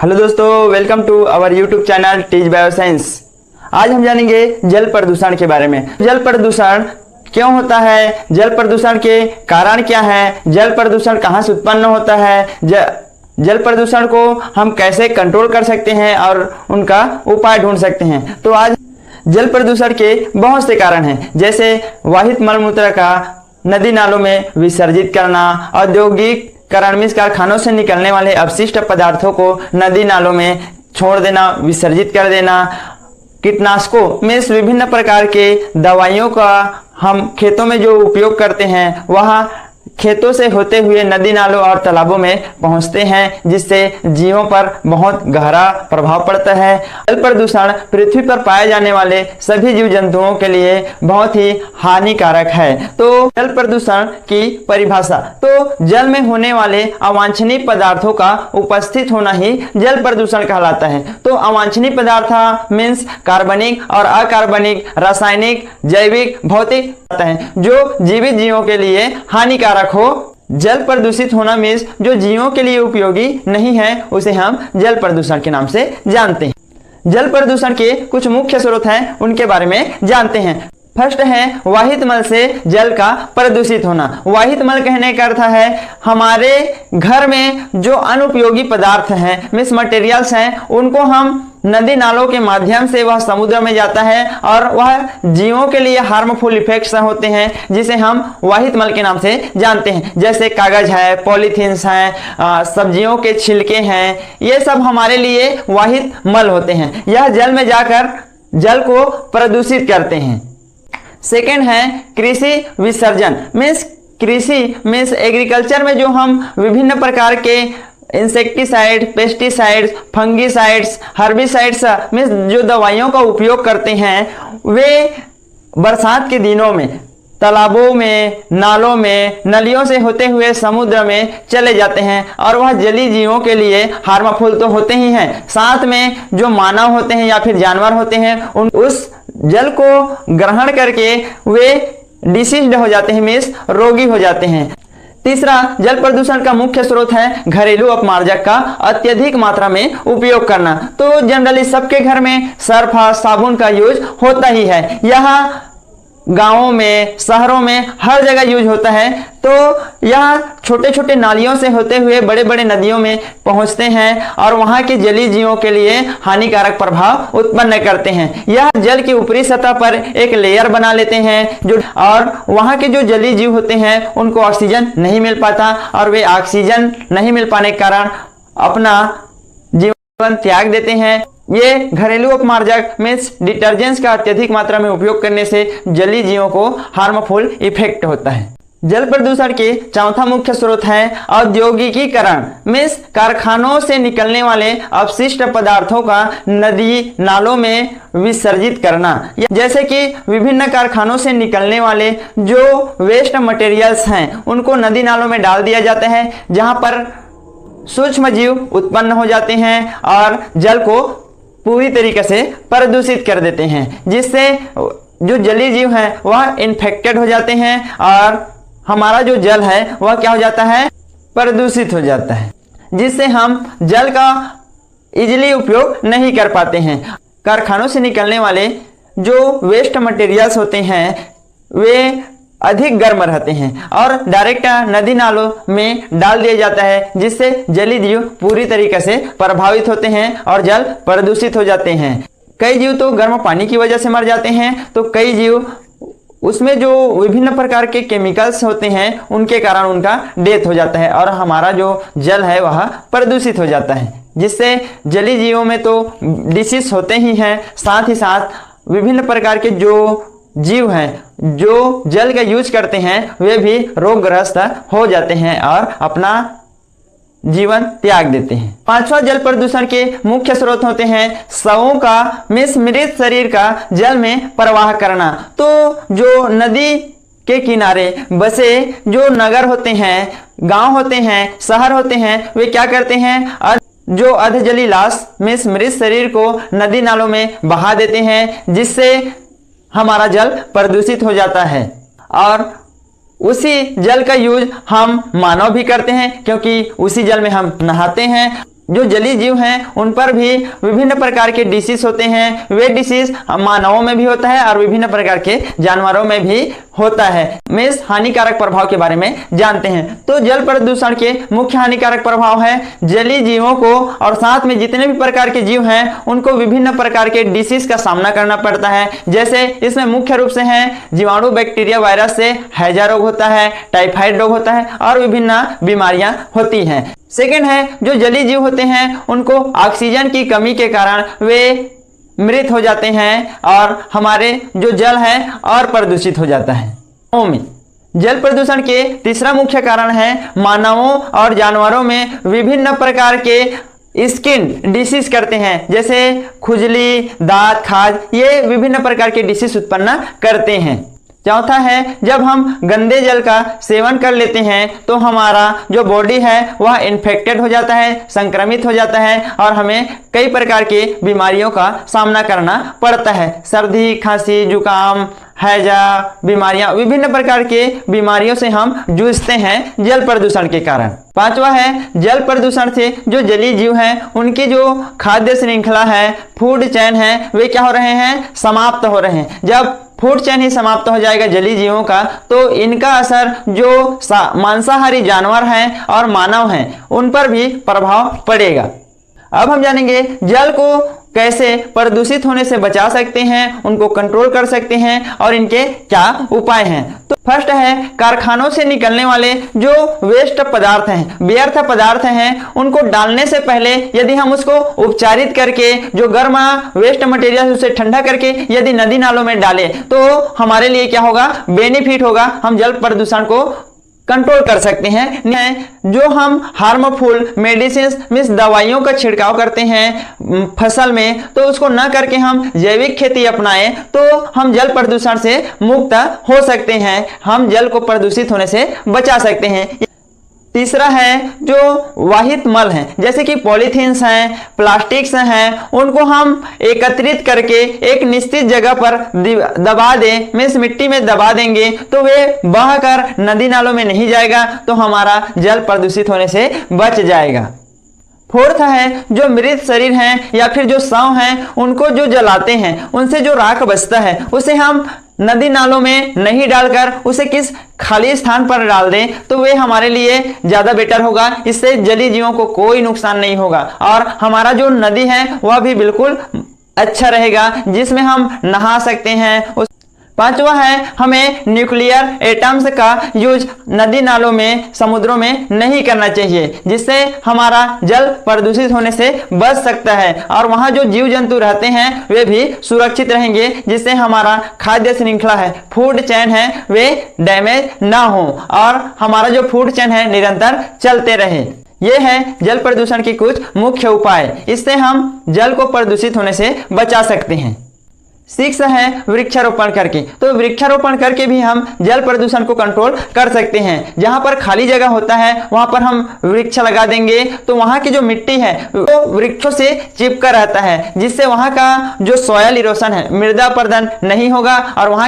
Hello दोस्तों, welcome to our YouTube channel Teach Bioscience. आज हम जानेंगे जल प्रदूषण के बारे में। जल प्रदूषण क्यों होता है, जल प्रदूषण के कारण क्या है, जल प्रदूषण कहाँ से उत्पन्न होता है, जल प्रदूषण को हम कैसे कंट्रोल कर सकते हैं और उनका उपाय ढूंढ सकते हैं। तो आज जल प्रदूषण के बहुत से कारण हैं, जैसे वाहित मलमूत्र का नदी नालों में विसर्जित करना, औद्योगिक मीन्स कारखानों से निकलने वाले अपशिष्ट पदार्थों को नदी नालों में छोड़ देना, विसर्जित कर देना, कीटनाशकों मीन्स विभिन्न प्रकार के दवाइयों का हम खेतों में जो उपयोग करते हैं वह खेतों से होते हुए नदी नालों और तालाबों में पहुंचते हैं, जिससे जीवों पर बहुत गहरा प्रभाव पड़ता है। जल प्रदूषण पृथ्वी पर पाए जाने वाले सभी जीव जंतुओं के लिए बहुत ही हानिकारक है। तो जल प्रदूषण की परिभाषा, तो जल में होने वाले अवांछनीय पदार्थों का उपस्थित होना ही जल प्रदूषण कहलाता है। तो अवांछनीय पदार्थ मीन्स कार्बनिक और अकार्बनिक, रासायनिक, जैविक, भौतिक है जो जीवित जीवों के लिए हानिकारक हो। जल प्रदूषित होना मीन्स जो जीवों के लिए उपयोगी नहीं है, उसे हम जल प्रदूषण के नाम से जानते हैं। जल प्रदूषण के कुछ मुख्य स्रोत हैं, उनके बारे में जानते हैं। फर्स्ट है वाहित मल से जल का प्रदूषित होना। वाहित मल कहने का अर्थ है हमारे घर में जो अनुपयोगी पदार्थ हैं मीन्स मटेरियल्स हैं, उनको हम नदी नालों के माध्यम से वह समुद्र में जाता है और वह जीवों के लिए हार्मफुल इफेक्ट्स होते हैं, जिसे हम वाहित मल के नाम से जानते हैं। जैसे कागज है, पॉलीथीन्स हैं, सब्जियों के छिलके हैं, ये सब हमारे लिए वाहित मल होते हैं। यह जल में जाकर जल को प्रदूषित करते हैं। सेकेंड है कृषि विसर्जन मीन्स एग्रीकल्चर में जो हम विभिन्न प्रकार के insecticide, pesticides, fungicides, herbicides means जो दवाइयों का उपयोग करते हैं, वे बरसात के दिनों में तालाबों में, नालों में, नलियों से होते हुए समुद्र में चले जाते हैं और वह जलीय जीवों के लिए हार्मफुल तो होते ही हैं, साथ में जो मानव होते हैं या फिर जानवर होते हैं उस जल को ग्रहण करके वे डिसीज्ड हो जाते हैं मीन्स रोगी हो जाते हैं। तीसरा जल प्रदूषण का मुख्य स्रोत है घरेलू अपमार्जक का अत्यधिक मात्रा में उपयोग करना। तो जनरली सबके घर में सर्फ साबुन का यूज होता ही है। यह गांवों में, शहरों में हर जगह यूज होता है। तो यह छोटे छोटे नालियों से होते हुए बड़े बड़े नदियों में पहुंचते हैं और वहां के जलीय जीवों के लिए हानिकारक प्रभाव उत्पन्न करते हैं। यह जल की ऊपरी सतह पर एक लेयर बना लेते हैं और वहां के जो जलीय जीव होते हैं उनको ऑक्सीजन नहीं मिल पाता और वे ऑक्सीजन नहीं मिल पाने के कारण अपना जीवन त्याग देते हैं। ये घरेलू अपमार्जक मीन्स डिटर्जेंट्स का अत्यधिक मात्रा में उपयोग करने से जलीय जीवों को हार्मफुल इफेक्ट होता है। जल प्रदूषण के चौथा मुख्य स्रोत है औद्योगिकीकरण मीन्स कारखानों से निकलने वाले अपशिष्ट पदार्थों का नदी नालों में विसर्जित करना। जैसे कि विभिन्न कारखानों से निकलने वाले जो वेस्ट मटेरियल्स हैं उनको नदी नालों में डाल दिया जाता है, जहां पर सूक्ष्म जीव उत्पन्न हो जाते हैं और जल को पूरी तरीके से प्रदूषित कर देते हैं, जिससे जो जलीय जीव हैं वह इन्फेक्टेड हो जाते हैं और हमारा जो जल है वह क्या हो जाता है, प्रदूषित हो जाता है, जिससे हम जल का इजीली उपयोग नहीं कर पाते हैं। कारखानों से निकलने वाले जो वेस्ट मटेरियल्स होते हैं वे अधिक गर्म रहते हैं और डायरेक्ट नदी नालों में डाल दिया जाता है, जिससे जलीय जीव पूरी तरीके से प्रभावित होते हैं और जल प्रदूषित हो जाते हैं। कई जीव तो गर्म पानी की वजह से मर जाते हैं, तो कई जीव उसमें जो विभिन्न प्रकार के केमिकल्स होते हैं उनके कारण उनका डेथ हो जाता है और हमारा जो जल है वह प्रदूषित हो जाता है, जिससे जलीय जीवों में तो डिसीज होते ही हैं, साथ ही साथ विभिन्न प्रकार के जो जीव हैं जो जल का यूज करते हैं वे भी रोगग्रस्त हो जाते हैं और अपना जीवन त्याग देते हैं। पांचवा जल प्रदूषण के मुख्य स्रोत होते हैं शवों का मीन्स मृत शरीर का जल में प्रवाह करना। तो जो नदी के किनारे बसे जो नगर होते हैं, गांव होते हैं, शहर होते हैं, वे क्या करते हैं, जो अधजली लाश मीन्स मृत शरीर को नदी नालों में बहा देते हैं, जिससे हमारा जल प्रदूषित हो जाता है। और उसी जल का यूज हम मानव भी करते हैं, क्योंकि उसी जल में हम नहाते हैं। जो जलीय जीव हैं उन पर भी विभिन्न प्रकार के डिसीज होते हैं। वे डिसीज मानवों में भी होता है और विभिन्न प्रकार के जानवरों में भी होता है। में इस हानिकारक प्रभाव के बारे में जानते हैं। तो जल प्रदूषण के मुख्य हानिकारक प्रभाव है जलीय जीवों को और साथ में जितने भी प्रकार के जीव हैं उनको विभिन्न प्रकार के डिसीज का सामना करना पड़ता है। जैसे इसमें मुख्य रूप से है जीवाणु, बैक्टीरिया, वायरस से हैजा रोग होता है, टाइफाइड रोग होता है और विभिन्न बीमारियां होती हैं। सेकेंड है जो जलीय जीव होते हैं उनको ऑक्सीजन की कमी के कारण वे मृत हो जाते हैं और हमारे जो जल है और प्रदूषित हो जाता है। जल प्रदूषण के तीसरा मुख्य कारण है मानवों और जानवरों में विभिन्न प्रकार के स्किन डिसीज करते हैं। जैसे खुजली, दांत खाज, ये विभिन्न प्रकार के डिसीज उत्पन्न करते हैं। चौथा है जब हम गंदे जल का सेवन कर लेते हैं तो हमारा जो बॉडी है वह इन्फेक्टेड हो जाता है, संक्रमित हो जाता है और हमें कई प्रकार की बीमारियों का सामना करना पड़ता है। सर्दी, खांसी, जुकाम, हैजा बीमारियां, विभिन्न प्रकार के बीमारियों से हम जूझते हैं जल प्रदूषण के कारण। पांचवा है जल प्रदूषण से जो जलीय जीव हैं उनकी जो खाद्य श्रृंखला है, फूड चेन है, वे क्या हो रहे हैं, समाप्त हो रहे हैं। जब फूड चेन ही समाप्त हो जाएगा जलीय जीवों का तो इनका असर जो मांसाहारी जानवर हैं और मानव हैं उन पर भी प्रभाव पड़ेगा। अब हम जानेंगे जल को कैसे प्रदूषित होने से बचा सकते हैं, उनको कंट्रोल कर सकते हैं और इनके क्या उपाय हैं। तो फर्स्ट है कारखानों से निकलने वाले जो वेस्ट पदार्थ हैं, व्यर्थ पदार्थ हैं, उनको डालने से पहले यदि हम उसको उपचारित करके जो गर्म वेस्ट मटेरियल उसे ठंडा करके यदि नदी नालों में डालें तो हमारे लिए क्या होगा, बेनिफिट होगा। हम जल प्रदूषण को कंट्रोल कर सकते हैं। जो हम हार्मफुल मेडिसिन मीन्स दवाइयों का छिड़काव करते हैं फसल में तो उसको न करके हम जैविक खेती अपनाएं तो हम जल प्रदूषण से मुक्त हो सकते हैं, हम जल को प्रदूषित होने से बचा सकते हैं। तीसरा है जो वाहित मल हैं जैसे कि पॉलीथीन्स हैं, प्लास्टिक्स हैं, उनको हम एकत्रित करके एक निश्चित जगह पर दबा दें, मीन्स मिट्टी में दबा देंगे तो वे बहकर नदी नालों में नहीं जाएगा तो हमारा जल प्रदूषित होने से बच जाएगा। फोर्थ है जो मृत शरीर हैं या फिर जो शव हैं उनको जो जलाते हैं उनसे जो राख बचता है उसे हम नदी नालों में नहीं डालकर उसे किस खाली स्थान पर डाल दें तो वे हमारे लिए ज्यादा बेटर होगा। इससे जलीय जीवों को कोई नुकसान नहीं होगा और हमारा जो नदी है वह भी बिल्कुल अच्छा रहेगा जिसमें हम नहा सकते हैं। पांचवा है हमें न्यूक्लियर एटम्स का यूज नदी नालों में, समुद्रों में नहीं करना चाहिए जिससे हमारा जल प्रदूषित होने से बच सकता है और वहां जो जीव जंतु रहते हैं वे भी सुरक्षित रहेंगे जिससे हमारा खाद्य श्रृंखला है, फूड चेन है, वे डैमेज ना हो और हमारा जो फूड चेन है निरंतर चलते रहे। ये है जल प्रदूषण के कुछ मुख्य उपाय, इससे हम जल को प्रदूषित होने से बचा सकते हैं। 6 है वृक्षारोपण करके, तो वृक्षारोपण करके भी हम जल प्रदूषण को कंट्रोल कर सकते हैं। जहां पर खाली जगह होता है वहां पर हम वृक्ष लगा देंगे तो वहां की जो मिट्टी है वो वृक्षों से चिपका रहता है जिससे वहां का जो सॉयल इरोशन है, मृदा अपरदन नहीं होगा और वहां